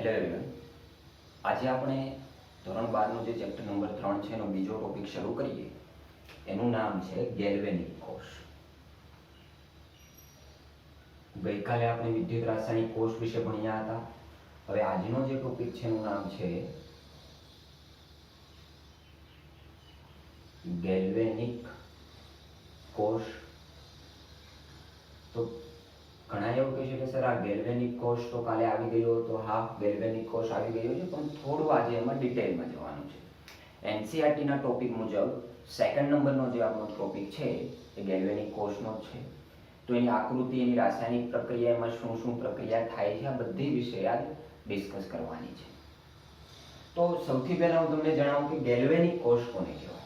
Hello everyone, આજે આપણે ધોરણ 12નો જે ચેપ્ટર નંબર 3 છે એનો બીજો ટોપિક શરૂ કરીએ. એનું નામ છે ગેલ્વેનિક કોષ. ગઈકાલે આપણે વિદ્યુત રાસાયણિક કોષ વિશે ભણ્યા હતા. હવે આજનો જે ટોપિક છે એનું નામ છે ગેલ્વેનિક કોષ. તો ઘણા એવું કહે છે કે સર આ ગેલ્વેનિક કોષ તો કાલે આવી ગયો હતો. હા, ગેલ્વેનિક કોષ આવી ગયો છે, પણ થોડું આજે એમાં ડિટેલમાં જવાનું છે. એનસીઈઆરટીના ટોપિક મુજબ સેકન્ડ નંબરનો જે આપણો ટોપિક છે એ ગેલ્વેનિક કોષનો જ છે. તો એની આકૃતિ, એની રાસાયણિક પ્રક્રિયા, એમાં શું શું પ્રક્રિયા થાય છે, આ બધી વિશે આજ ડિસ્કસ કરવાની છે. તો સૌથી પહેલા હું તમને જણાવું કે ગેલ્વેનિક કોષ કોને કહેવાય,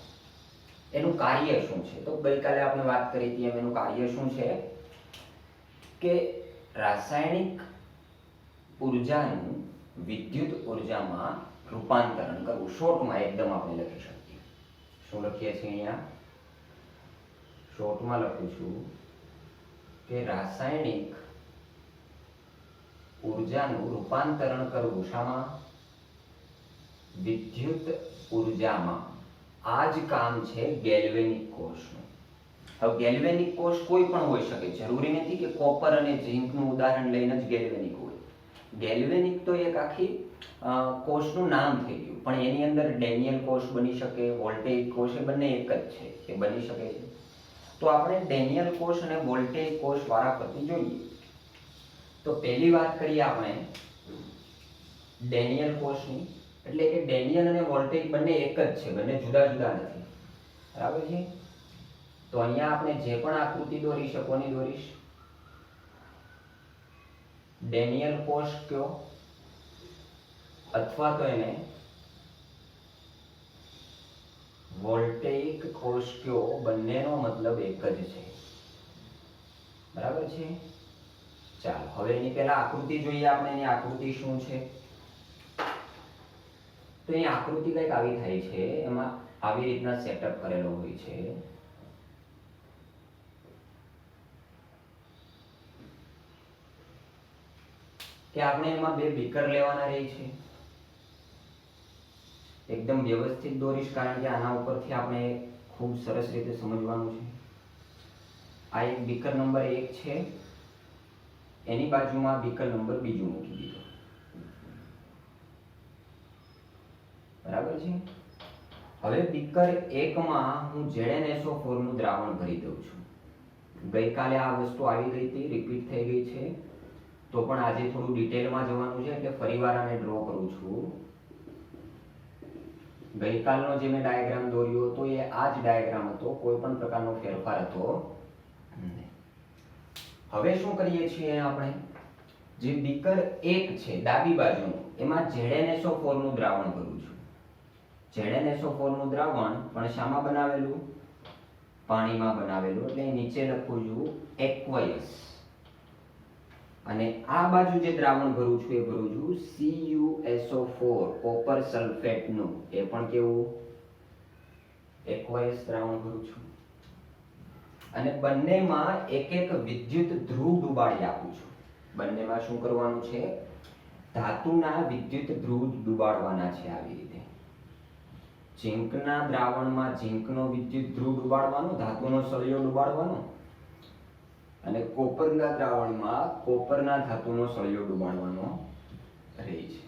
એનું કાર્ય શું છે. તો ગઈકાલે આપણે વાત કરી હતી એમ એનું કાર્ય શું છે કે રાસાયણિક ઉર્જાનું વિદ્યુત ઉર્જામાં રૂપાંતરણ કરવું. શોર્ટમાં એકદમ આપણે લખી શકીએ. શું લખીએ છીએ અહીંયા? શોર્ટમાં લખું છું કે રાસાયણિક ઉર્જાનું રૂપાંતરણ કરવું. શામાં? વિદ્યુત ઉર્જામાં. આ જ કામ છે ગેલ્વેનિક કોષનું. હવે ગેલ્વેનિક કોષ કોઈ પણ હોઈ શકે, જરૂરી નથી કે કોપર અને ઝિંકનું ઉદાહરણ લઈને જ ગેલ્વેનિક હોય. ગેલ્વેનિક તો એક આખી કોષનું નામ થઈ ગયું, પણ એની અંદર ડેનિયલ કોષ બની શકે, વોલ્ટેઇક કોષ, એ બંને એક જ છે, એ બની શકે છે. તો આપણે ડેનિયલ કોષ અને વોલ્ટેઇક કોષ વારાફરતી જોઈએ. તો પહેલી વાત કરીએ આપણે ડેનિયલ કોષની, એટલે કે ડેનિયલ અને વોલ્ટેઇક બંને એક જ છે, બંને જુદા જુદા નથી. બરાબર છે? તો અહીંયા આપણે જે પણ આકૃતિ દોરીશ કોની દોરીશ? ડેનિયલ કોષ કયો અથવા તો એને વોલ્ટેઇક કોષ કયો, બંનેનો મતલબ એક જ છે. બરાબર છે? ચાલો હવે એની પહેલા આકૃતિ જોઈએ આપણે. એની આકૃતિ શું છે? તો એની આકૃતિ કંઈક આવી થાય છે. એમાં આવી રીતના સેટઅપ કરેલો હોય છે. કે આપણે એમાં બે બીકર લેવાના રહે છે. એકદમ વ્યવસ્થિત દોરીશ, કારણ કે આના ઉપરથી આપણે ખૂબ સરસ રીતે સમજવાનું છે. આ એક બીકર નંબર 1 છે, એની બાજુમાં બીકર નંબર 2 મૂકી દીધો. બરાબર છે? હવે બીકર 1 માં હું ZnSO4 નું દ્રાવણ ભરી દઉં છું. ગઈકાલે આ વસ્તુ આવી ગઈ હતી, રિપીટ થઈ ગઈ છે, તો પણ આજે થોડું ડિટેલમાં જવાનું છે, એટલે ફરીવાર આને ડ્રો કરું છું. ગઈકાલનો જે મેં ડાયાગ્રામ દોર્યો હતો એ આ જ ડાયાગ્રામ હતો, કોઈ પણ પ્રકારનો ફેરફાર હતો નહીં. હવે શું કરીએ છીએ આપણે? જે બીકર 1 છે ડાબી બાજુનું, એમાં ZnSO4 નું દ્રાવણ ભરું છું. ZnSO4 નું દ્રાવણ પણ શામાં બનાવેલું? પાણીમાં બનાવેલું, એટલે નીચે લખું છું એક્વયસ. અને આ બાજુ જે દ્રાવણ ભરું છું એ ભરું છું CuSO4 કોપર સલ્ફેટનું. એ પણ કેવું? એક્વયસ દ્રાવણ ભરું છું. અને બંનેમાં એક એક વિદ્યુત ધ્રુવ ડુબાડી આપું છું. બંનેમાં શું કરવાનું છે? ધાતુના વિદ્યુત ધ્રુવ ડુબાડવાના છે. આવી રીતે ઝિંકના દ્રાવણમાં ઝિંકનો વિદ્યુત ધ્રુવ ડુબાડવાનો, ધાતુનો સળિયો ડુબાડવાનો, અને કોપરના દ્રાવણમાં કોપરના ધાતુનો સળિયો ડુબાડવાનો રહે છે.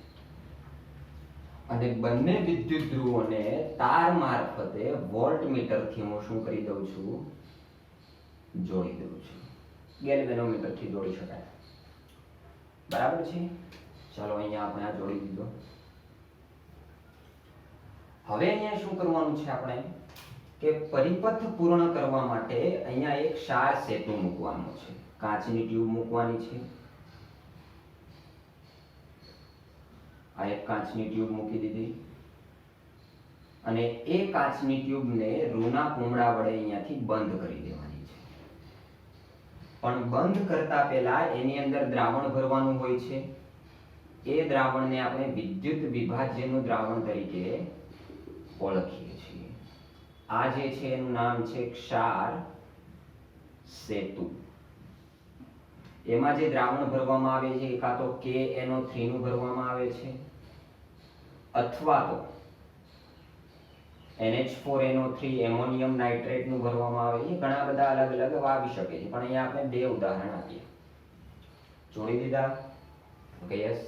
અને બંને વિદ્યુત ધ્રુવોને તાર મારફતે વોલ્ટમીટરથી હું શું કરી દઉં છું? જોડી દઉં છું. ગેલ્વેનોમીટરથી જોડી શકાય. બરાબર છે? ચાલો અહીંયા આપણે આ જોડી દીધો. હવે અહીંયા શું કરવાનું છે આપણે? કે પરિપથ પૂર્ણ કરવા માટે અહીંયા એક ક્ષાર સેતુ મૂકવાનો છે. કાચની ટ્યુબ મૂકવાની છે. આ એક કાચની ટ્યુબ મૂકી દીધી, અને એ કાચની ટ્યુબને રૂના કુમડા વડે અહીંયાથી બંધ કરી દેવાની છે. પણ બંધ કરતા પહેલા એની અંદર દ્રાવણ ભરવાનું હોય છે. એ દ્રાવણને આપણે વિદ્યુત વિભાજ્યનું દ્રાવણ તરીકે ઓળખીએ છીએ. આ જે છે એનું નામ છે ક્ષાર સેતુ. એમાં જે દ્રાવણ ભરવામાં આવે છે એ કાં તો KNO3 નું ભરવામાં આવે છે અથવા તો NH4NO3 એમોનિયમ નાઇટ્રેટ નું ભરવામાં આવે છે. ઘણા બધા અલગ અલગ આવી શકે છે, પણ અહીંયા આપણે બે ઉદાહરણ આપીએ. જોડી દીધા? Okay, yes.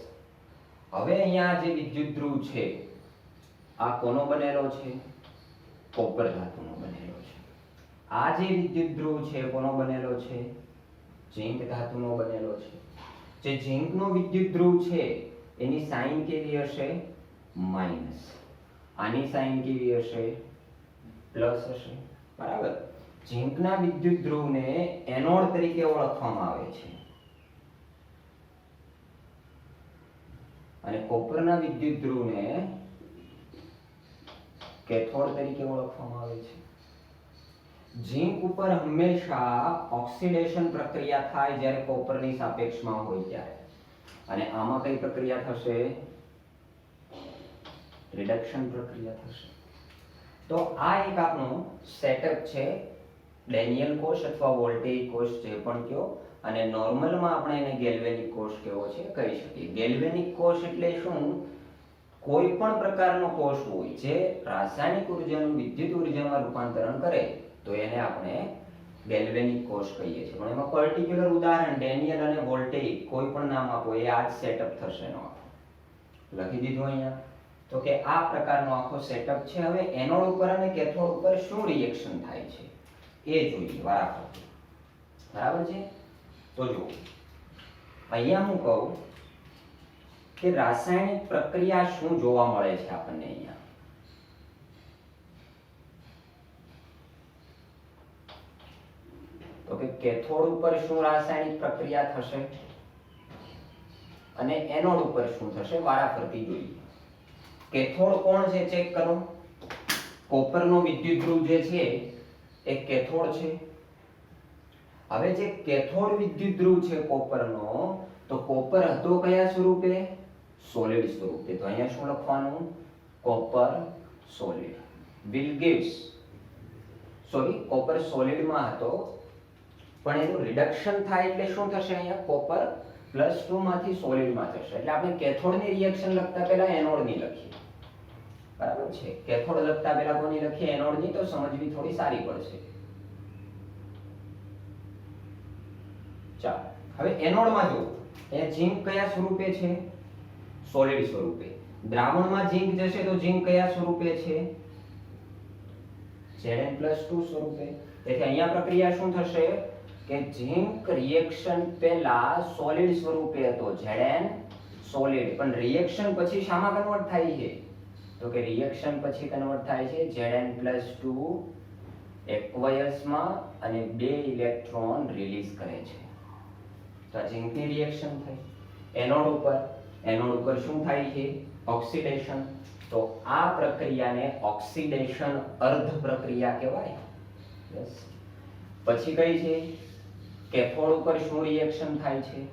હવે અહીંયા જે વિદ્યુત ધ્રુવ છે આ કોનો બનેલો છે? કોપર ધાતુનો બનેલો છે. આ જે વિદ્યુત ધ્રુવ છે કોનો બનેલો છે? ઝિંક ધાતુનો બનેલો છે. જે ઝિંકનો વિદ્યુત ધ્રુવ છે એની સાઇન કેવી હશે? માઈનસ. આની સાઇન કેવી હશે? પ્લસ હશે. બરાબર. ઝિંકના વિદ્યુત ધ્રુવને એનોડ તરીકે ઓળખવામાં આવે છે અને કોપરના વિદ્યુત ધ્રુવને કેથોડ તરીકે ઓળખવામાં આવે છે. ઝિંક ઉપર હંમેશા ઓક્સિડેશન પ્રક્રિયા થાય જ્યારે કોપરની સાપેક્ષમાં હોય ત્યારે, અને આમાં કઈ પ્રક્રિયા થશે? રિડક્શન પ્રક્રિયા થશે. તો આ એક આપણો સેટઅપ છે, ડેનિયલ કોષ અથવા વોલ્ટેઇક કોષ જે પણ કયો, અને નોર્મલમાં આપણે એને ગેલ્વેનિક કોષ કેવો છે કહી શકીએ. ગેલ્વેનિક કોષ એટલે શું? કોઈ પણ પ્રકારનો કોષ હોય જે રાસાયણિક ઉર્જાનું વિદ્યુત ઉર્જામાં રૂપાંતરણ કરે તો એને આપણે ગેલ્વેનિક કોષ કહીએ છીએ. પણ એમાં પર્ટિક્યુલર ઉદાહરણ ડેનિયલ અને વોલ્ટેઇક કોઈ પણ નામ આપો એ આ જ સેટઅપ થશે એનો આખો. લખી દીધું અહીંયા. તો કે આ પ્રકારનો આખો સેટઅપ છે. હવે એનોડ ઉપર અને કેથોડ ઉપર શું રિએક્શન થાય છે એ જોઈએ વારાફરતી. બરાબર છે? તો જો અહીંયા હું કહું કે રાસાયણિક પ્રક્રિયા શું જોવા મળે છે આપણને અહીંયા? તો કે કેથોડ ઉપર શું રાસાયણિક પ્રક્રિયા થશે અને એનોડ ઉપર શું થશે વારાફરતી જોઈએ. કેથોડ કોણ છે ચેક કરો. કોપરનો વિદ્યુત ધ્રુવ જે છે એ કેથોડ છે. હવે જે કેથોડ વિદ્યુત ધ્રુવ છે કોપરનો, તો કોપર હતો કયા સ્વરૂપે? સોલિડ સ્વરૂપે. તો અહીંયા શું લખવાનું? Copper solid will gives copper સોલિડમાં હતો, પણ એનું રિડક્શન થાય એટલે શું થશે? અહીંયા કોપર +2 માંથી સોલિડમાં થશે. એટલે આપણે કેથોડની રિએક્શન લખતા પહેલા એનોડની લખીએ. બરાબર છે? કેથોડ લખતા પહેલા કોની લખીએ? એનોડની. તો સમજવી થોડી સારી પડશે. ચાલો હવે એનોડમાં જો અહીંયા ઝિંક કયા સ્વરૂપે છે? સોલિડ સ્વરૂપે. દ્રાવણમાં ઝિંક જશે તો ઝિંક કયા સ્વરૂપે છે? Zn+2 સ્વરૂપે. તેથી અહીંયા પ્રક્રિયા શું થશે કે ઝિંક રિએક્શન પહેલા સોલિડ સ્વરૂપે હતો Zn સોલિડ, પણ રિએક્શન પછી શામાં કન્વર્ટ થાય છે? તો કે રિએક્શન પછી કન્વર્ટ થાય છે Zn+2 એક્વયસમાં અને 2 ઇલેક્ટ્રોન રિલીઝ કરે છે. તો આ ઝિંકની રિએક્શન થઈ. એનોડ ઉપર શું થાય છે? ઓક્સિડેશન. તો આ પ્રક્રિયાને ઓક્સિડેશન અર્ધ પ્રક્રિયા કહેવાય. યસ. પછી કઈ છે? કેથોડ ઉપર શું રિએક્શન થાય છે?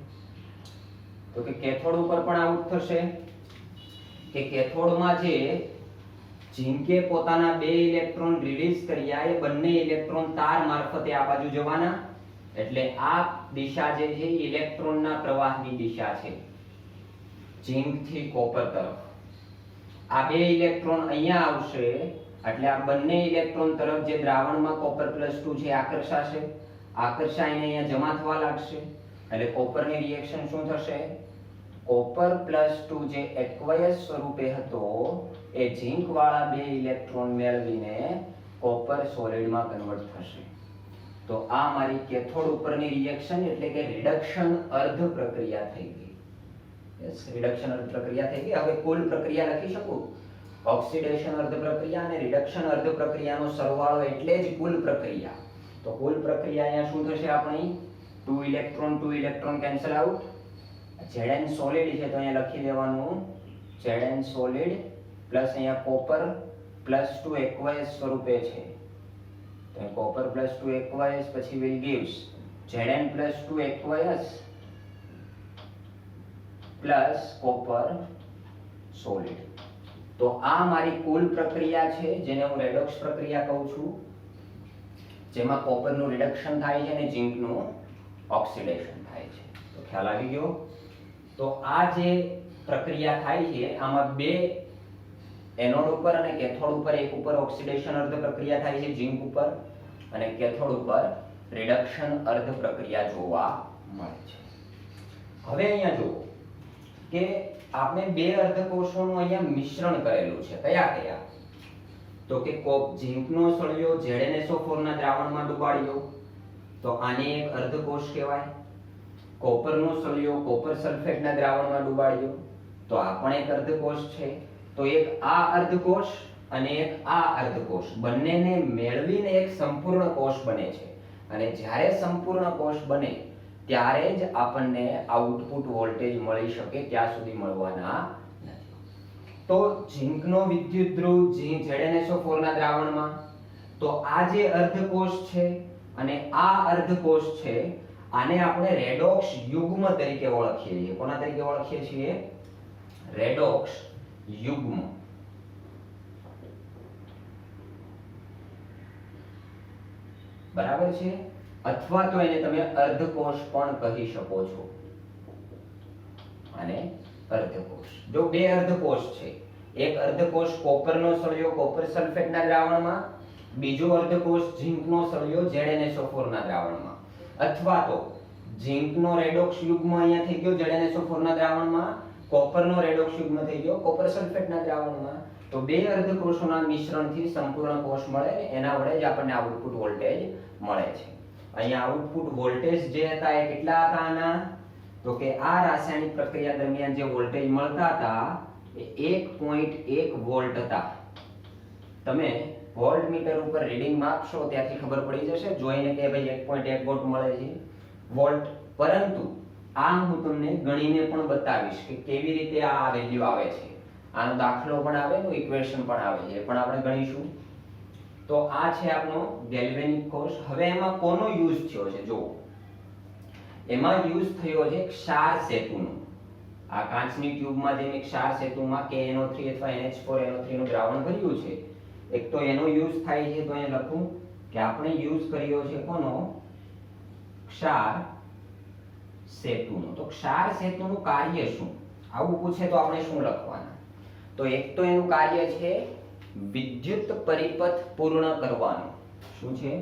તો કે કેથોડ ઉપર પણ આવું થશે કે કેથોડમાં જે ઝિંકે પોતાના 2 ઇલેક્ટ્રોન રિલીઝ કર્યા એ બંને ઇલેક્ટ્રોન તાર મારફતે આ બાજુ જવાના. એટલે આ દિશા જે છે ઇલેક્ટ્રોનના પ્રવાહની દિશા છે ઝિંક થી કોપર તરફ. આ 2 ઇલેક્ટ્રોન અહીંયા આવશે એટલે આ બંને ઇલેક્ટ્રોન તરફ જે દ્રાવણમાં કોપર +2 છે આકર્ષાશે. આકર્ષાઈને અહીંયા જમા થવા લાગશે. એટલે કોપરની રિએક્શન શું થશે? કોપર +2 જે એક્વયસ સ્વરૂપે હતો એ ઝિંક વાળા 2 ઇલેક્ટ્રોન મેળવીને કોપર સોલિડમાં કન્વર્ટ થશે. તો આ મારી કેથોડ ઉપરની રિએક્શન એટલે કે રિડક્શન અર્ધ પ્રક્રિયા થઈ ગઈ. યસ, રિડક્શન અર્ધ પ્રક્રિયા થઈ ગઈ. હવે કુલ પ્રક્રિયા લખી શકું. ઓક્સિડેશન અર્ધ પ્રક્રિયા અને રિડક્શન અર્ધ પ્રક્રિયાનો સરવાળો એટલે જ કુલ પ્રક્રિયા. તો કુલ પ્રક્રિયા અહીંયા શું થશે આપણી? 2 electron cancel out. Zn solid છે તો અહીંયા લખી દેવાનું Zn સોલિડ પ્લસ અહીંયા કોપર +2 એક્વયસ સ્વરૂપે છે. તો કોપર +2 એક્વયસ પછી will gives Zn+2 aqueous plus copper solid. તો આ મારી કુલ પ્રક્રિયા છે જેને હું રેડોક્સ પ્રક્રિયા કહું છું, જેમાં કોપરનું રિડક્શન થાય છે અને ઝિંકનું ઓક્સિડેશન થાય છે. તો ખ્યાલ આવી ગયો. તો આ જે પ્રક્રિયા થાય છે આમાં બે એનોડ ઉપર અને કેથોડ ઉપર, એક ઉપર ઓક્સિડેશન અર્ધ પ્રક્રિયા થાય છે ઝિંક ઉપર અને કેથોડ ઉપર રિડક્શન અર્ધ પ્રક્રિયા જોવા મળે છે. હવે અહીંયા જુઓ કે આપણે બે અર્ધકોષોનું અહીંયા મિશ્રણ કરેલું છે. કયા કયા? તો કે ઝિંકનો સળિયો ZnSO4 ના દ્રાવણમાં ડુબાડ્યો તો આને એક અર્ધકોષ કહેવાય. કોપરનો સળિયો કોપર સલ્ફેટના દ્રાવણમાં ડુબાડ્યો તો આ પણ એક અર્ધકોષ છે. તો એક આ અર્ધકોષ અને એક આ અર્ધકોષ બંનેને મેળવીને એક સંપૂર્ણ કોષ બને છે. અને જ્યારે સંપૂર્ણ કોષ બને ત્યારે જ આપણને આઉટપુટ વોલ્ટેજ મળી શકે, ત્યાં સુધી મળવાના નથી. તો ઝિંકનો વિદ્યુત ધ્રુવ ZnSO4 ના દ્રાવણમાં, તો આ જે અર્ધકોષ છે અને આ અર્ધકોષ છે આને આપણે રેડોક્સ યુગ્મ તરીકે ઓળખીએ છીએ. કોના તરીકે ઓળખીએ છીએ? રેડોક્સ યુગ્મ. બરાબર છે. અથવા તો એને તમે અર્ધકોષ પણ કહી શકો છો. અને અર્ધકોષ, જો બે અર્ધકોષ છે, એક અર્ધકોષ કોપરનો સળિયો કોપર સલ્ફેટના દ્રાવણમાં, બીજો અર્ધકોષ ઝિંકનો સળિયો ZnSO4 ના દ્રાવણમાં, અથવા તો ઝિંકનો રેડોક્સ યુગ્મ અહીંયા થઈ ગયો ZnSO4 ના દ્રાવણમાં, કોપરનો રેડોક્સ યુગ્મ થઈ ગયો કોપર સલ્ફેટના દ્રાવણમાં. તો બે અર્ધકોષોના મિશ્રણથી સંપૂર્ણ કોષ મળે ને એના વડે જ આપણને આઉટપુટ વોલ્ટેજ મળે છે. અહીંયા આઉટપુટ વોલ્ટેજ જે હતા એ કેટલા હતા આના? તો કે આ રાસાયણિક પ્રક્રિયા દરમિયાન જે વોલ્ટેજ મળતા હતા એ 1.1 વોલ્ટ હતા. તમે વોલ્ટમીટર ઉપર રીડિંગ માપશો ત્યાંથી ખબર પડી જશે જોઈને કે ભાઈ 1.1 વોલ્ટ મળે છે વોલ્ટ. પરંતુ આ હું તમને ગણીને પણ બતાવીશ કે કેવી રીતે આ વેલ્યુ આવે છે. આનો દાખલો પણ આવે ને ઇક્વેશન પણ આવે છે, પણ આપણે ગણીશું. તો આ છે આપણો ગેલ્વેનિક કોષ. હવે એમાં કોનો યુઝ થયો છે? જો એમાં યુઝ થયો છે ક્ષાર સેતુનો. આ કાચની ટ્યુબમાં જેમ ક્ષાર સેતુમાં KNO3 અથવા NH4NO3 નું દ્રાવણ ભર્યું છે, એક તો એનો યુઝ થાય છે. તો અહીંયા લખું કે આપણે યુઝ કર્યો છે કોનો? ક્ષાર સેતુનો. તો ક્ષાર સેતુનું કાર્ય શું? આવું પૂછે તો આપણે શું લખવાના? તો એક તો એનું કાર્ય છે વિદ્યુત પરિપથ પૂર્ણ કરવાનું. શું છે?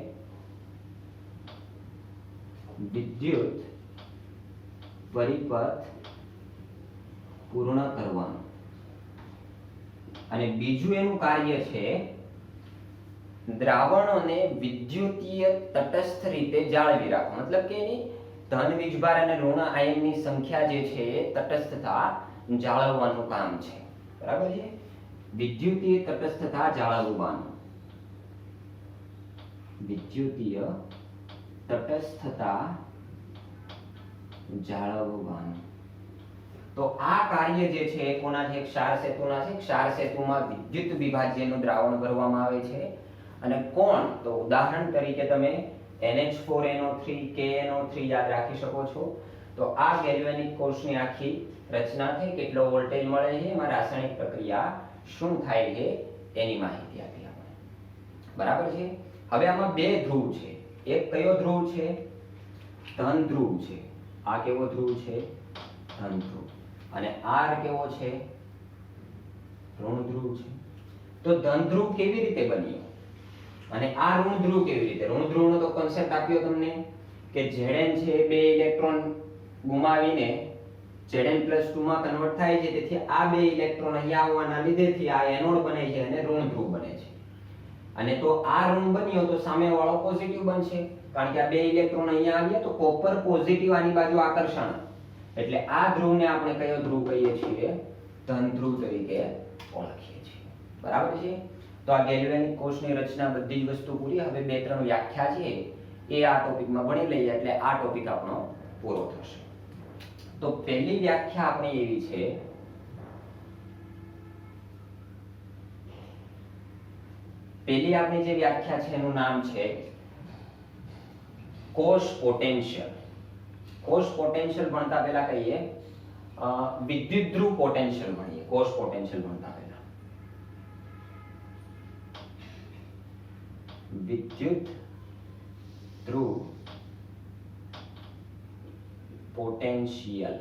વિદ્યુત પરિપથ પૂર્ણ કરવાનું. અને બીજું એનું કાર્ય છે દ્રાવણોને વિદ્યુતીય તટસ્થ રીતે જાળવી રાખવા. મતલબ કે એની ધન વીજભાર અને ઋણ આયનની સંખ્યા જે છે એ તટસ્થતા જાળવવાનું કામ છે. બરાબર છે? વિદ્યુતીય તટસ્થતા જાળવવાનું. વિદ્યુતીય તટસ્થતા જાળવવાનું. તો આ કાર્ય જે છે એ કોના છે? ક્ષાર સેતુના છે. ક્ષાર સેતુમાં વિદ્યુત વિભાજ્યનું દ્રાવણ ભરવામાં આવે છે. અને કોણ? તો ઉદાહરણ તરીકે તમે NH4NO3 KNO3 યાદ રાખી શકો છો. તો આ ગેલ્વેનિક કોષની આખી રચના થઈ, કેટલો વોલ્ટેજ મળે છે, એમાં રાસાયણિક પ્રક્રિયા શું થાય છે એની માહિતી આપી આપણે. બરાબર છે? હવે આમાં બે ધ્રુવ છે. એક કયો ધ્રુવ છે? ધન ધ્રુવ છે. આ કેવો ધ્રુવ છે? ધન ધ્રુવ. અને R કેવો છે? ઋણ ધ્રુવ છે. તો ધન ધ્રુવ કેવી રીતે બન્યો અને આ ઋણ ધ્રુવ કેવી રીતે? ઋણ ધ્રુવનો તો કોન્સેપ્ટ આપ્યો તમને કે Zn છે બે ઇલેક્ટ્રોન ગુમાવીને Zn+2 માં કન્વર્ટ થાય છે. તેથી આ બે ઇલેક્ટ્રોન અહીંયા આવવાના લીધેથી આ એનોડ બને છે અને ઋણ ધ્રુવ બને છે. અને તો આ ઋણ બન્યો તો સામેવાળો પોઝિટિવ બનશે, કારણ કે આ બે ઇલેક્ટ્રોન અહીંયા આવ્યા તો કોપર પોઝિટિવ આની બાજુ આકર્ષણ. એટલે આ ધ્રુવને આપણે કયો ધ્રુવ કહીએ છીએ? ધન ધ્રુવ તરીકે ઓળખીએ છીએ. બરાબર છે? તો આ ગેલ્વેનિક કોષની રચના બધી જ વસ્તુ પૂરી. હવે બે ત્રણ વ્યાખ્યા છે એ આ ટોપિકમાં ભણી લઈએ એટલે આ ટોપિક આપણો પૂરો થશે. તો પહેલી વ્યાખ્યા આપણી એવી છે પહેલી આપણી જે વ્યાખ્યા છે એનું નામ છે કોષ પોટેન્શિયલ. કોષ પોટેન્શિયલ ભણતા પહેલા કહીએ વિદ્યુત ધ્રુવ પોટેન્શિયલ ભણીએ. કોષ પોટેન્શિયલ ભણતા પહેલા વિદ્યુત ધ્રુવ પોટેન્શિયલ.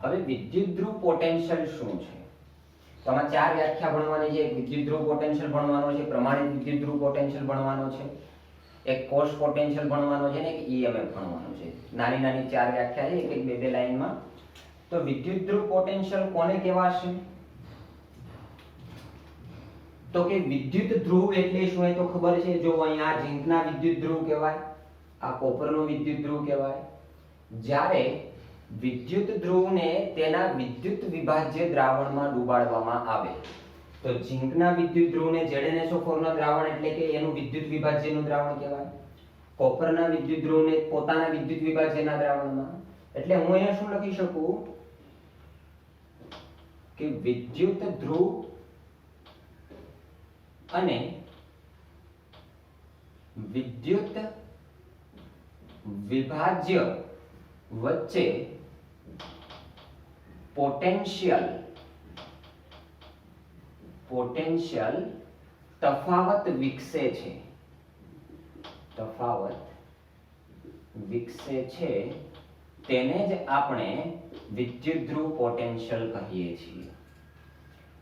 હવે વિદ્યુત ધ્રુવ પોટેન્શિયલ શું છે? તો આમાં ચાર વ્યાખ્યા ભણવાની છે. એક વિદ્યુત ધ્રુવ પોટેન્શિયલ ભણવાનો છે, પ્રમાણિત વિદ્યુત ધ્રુવ પોટેન્શિયલ ભણવાનો છે, એક કોષ પોટેન્શિયલ ભણવાનો છે ને એક ઈએમએફ ભણવાનો છે. નાની નાની ચાર વ્યાખ્યા છે, એક બે લાઈનમાં. તો વિદ્યુત ધ્રુવ પોટેન્શિયલ કોને કહેવાશે? તો કે વિદ્યુત ધ્રુવ એટલે શું એ તો ખબર છે. જો અહીંયા ઝીંકના વિદ્યુત ધ્રુવ કહેવાય, આ કોપરનો વિદ્યુત ધ્રુવ કહેવાય. જ્યારે વિદ્યુત ધ્રુવને તેના વિદ્યુત વિભાજ્ય દ્રાવણમાં ડુબાડવામાં આવે તો ઝીંકના વિદ્યુત ધ્રુવને ZnSO4 ના દ્રાવણ એટલે કે એનું વિદ્યુત વિભાજ્યનું દ્રાવણ કહેવાય. કોપરના વિદ્યુત ધ્રુવને પોતાના વિદ્યુત વિભાજ્યના દ્રાવણમાં. એટલે હું અહીંયા શું લખી શકું કે વિદ્યુત ધ્રુવ અને વિદ્યુત વિભાજ્ય વચ્ચે પોટેન્શિયલ તફાવત વિકસે છે. તેને જ આપણે વિદ્યુત ધ્રુવ પોટેન્શિયલ કહીએ છીએ.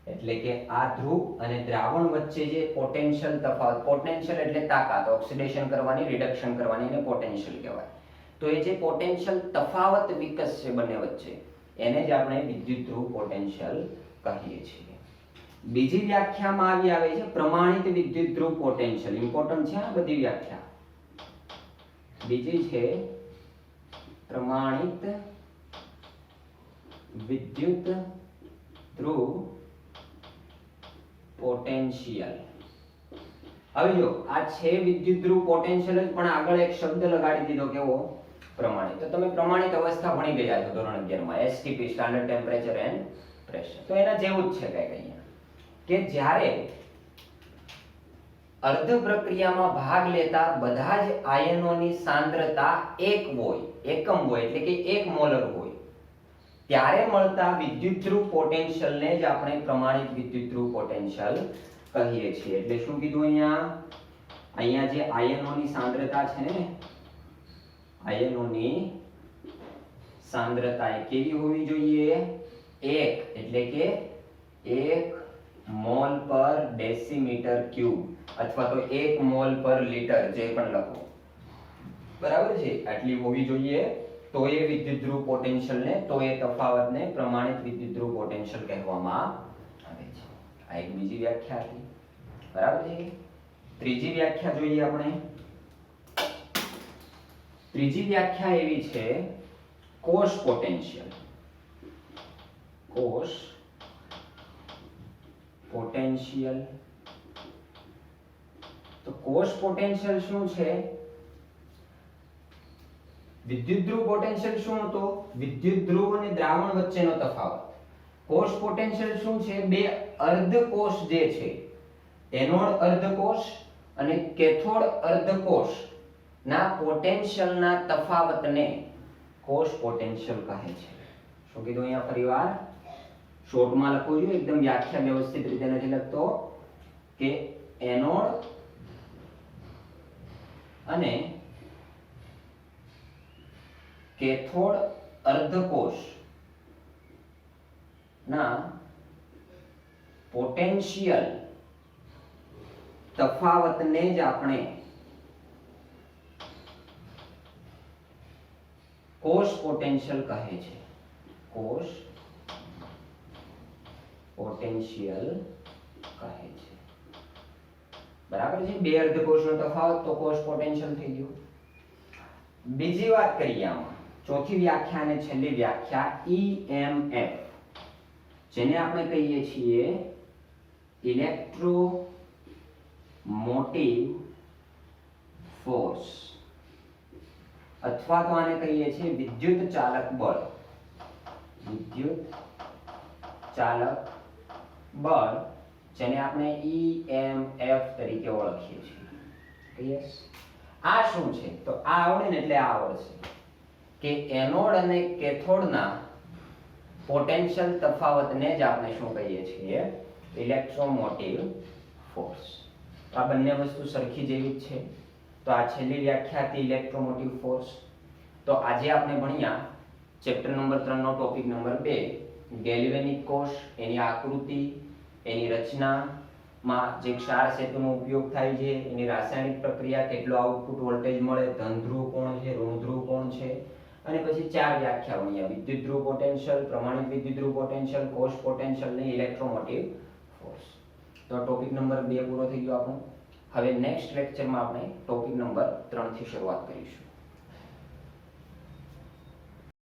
એટલે કે આ ધ્રુવ અને દ્રાવણ વચ્ચે જે પોટેન્શિયલ તફાવત, પોટેન્શિયલ એટલે તાકાત, ઓક્સિડેશન કરવાની, રિડક્શન કરવાની, એને પોટેન્શિયલ કહેવાય. તો એ જે પોટેન્શિયલ તફાવત વિકસશે બંને વચ્ચે એને જ આપણે વિદ્યુત ધ્રુવ પોટેન્શિયલ કહીએ છીએ. બીજી વ્યાખ્યામાં આવી આવે છે પ્રમાણિત વિદ્યુત ધ્રુવ પોટેન્શિયલ. ઇમ્પોર્ટન્ટ છે આ બધી વ્યાખ્યા. બીજી છે પ્રમાણિત વિદ્યુત ધ્રુવ પોટેન્શિયલ. હવે જો આ છે વિદ્યુત ધ્રુવ પોટેન્શિયલ જ, પણ આગળ એક શબ્દ લગાડી દીધો, કેવો? પ્રમાણિત. તો તમે પ્રમાણિત અવસ્થા ભણી ગયા છો ધોરણ 11 માં, STP standard temperature and pressure. તો એના જેવું જ છે કંઈક અહીંયા, કે જ્યારે અર્ધ પ્રક્રિયામાં ભાગ લેતા બધા જ આયનોની સાંદ્રતા એકમ હોય એટલે કે 1 મોલર હોય ત્યારે મળતા વિદ્યુત ધ્રુવ પોટેન્શિયલને જ આપણે પ્રમાણિત વિદ્યુત ધ્રુવ પોટેન્શિયલ કહીએ છીએ. એટલે શું કીધું અહીંયા જે આયનોની સાંદ્રતા છે ને, આયનોની સાંદ્રતા કેવી હોવી જોઈએ? 1 એટલે કે 1 મોલ પર ડેસીમીટર ક્યુબ અથવા તો 1 મોલ પર લીટર, જે પણ લખો, બરાબર છે, આટલી હોવી જોઈએ. તો એ વિદ્યુત ધ્રુવ પોટેન્શિયલને, તો એ તફાવતને પ્રમાણિત વિદ્યુત ધ્રુવ પોટેન્શિયલ કહેવામાં આવે છે. આ એક બીજી વ્યાખ્યા હતી, બરાબર છે. ત્રીજી વ્યાખ્યા જોઈએ આપણે. ત્રીજી વ્યાખ્યા એવી છે કોષ પોટેન્શિયલ. કોષ પોટેન્શિયલ. તો કોષ પોટેન્શિયલ શું છે? વિદ્યુત ધ્રુવ પોટેન્શિયલ શું હતો? વિદ્યુત ધ્રુવ અને દ્રાવણ વચ્ચેનો તફાવત. કોષ પોટેન્શિયલ શું છે? બે અર્ધકોષ જે છે, એનોડ અર્ધકોષ અને કેથોડ અર્ધકોષ ના પોટેન્શિયલના તફાવતને કોષ પોટેન્શિયલ કહે છે. શું કીધું અહીંયા ફરીવાર? શોર્ટમાં લખવું જોઈએ, એકદમ વ્યાખ્યા વ્યવસ્થિત રીતે નથી લખતો, કે એનોડ અને કેથોડ અર્ધકોષ ના પોટેન્શિયલ તફાવતને જ આપણે કોષ પોટેન્શિયલ કહે છે. કોષ પોટેન્શિયલ કહે છે, બરાબર છે. બે અર્ધકોષનો તફાવત તો કોષ પોટેન્શિયલ થઈ ગયું. બીજી વાત કરીએ આમાં, ચોથી વ્યાખ્યા અને છેલ્લી વ્યાખ્યા EMF, જેને આપણે કહીએ છીએ ઇલેક્ટ્રોમોટિવ ફોર્સ, અથવા તો આને કહીએ છીએ વિદ્યુત ચાલક બળ. વિદ્યુત ચાલક બળ, જેને આપણે EMF તરીકે ઓળખીએ છીએ. યસ. આ શું છે? તો આ આવડે ને એટલે આ આવડશે કે એનોડ અને કેથોડના પોટેન્શિયલ તફાવતને જ આપણે શું કહીએ છીએ? Electromotive force. આ બંને વસ્તુ સરખી જેવી જ છે. તો આ છેલ્લી વ્યાખ્યા હતી ઇલેક્ટ્રોમોટિવ ફોર્સ. તો તો આજે આપણે ભણ્યા ચેપ્ટર નંબર 3 નો ટોપિક નંબર 2 ગેલ્વેનિક કોષ, એની આકૃતિ, એની રચનામાં જે ક્ષાર સેતુનો ઉપયોગ થાય છે, એની રાસાયણિક પ્રક્રિયા, કેટલો આઉટપુટ વોલ્ટેજ મળે, ધન ધ્રુવ કોણ છે, ઋણ ધ્રુવ કોણ છે, અને પછી 4 વ્યાખ્યાઓ અહીંયા વિદ્યુત ધ્રુવ પોટેન્શિયલ, પ્રમાણિત વિદ્યુત ધ્રુવ પોટેન્શિયલ, કોષ પોટેન્શિયલ અને ઇલેક્ટ્રોમોટિવ ફોર્સ. તો ટોપિક નંબર 2 પૂરો થઈ ગયો આપણો. હવે નેક્સ્ટ લેક્ચરમાં આપણે ટોપિક નંબર 3 થી શરૂઆત કરીશું.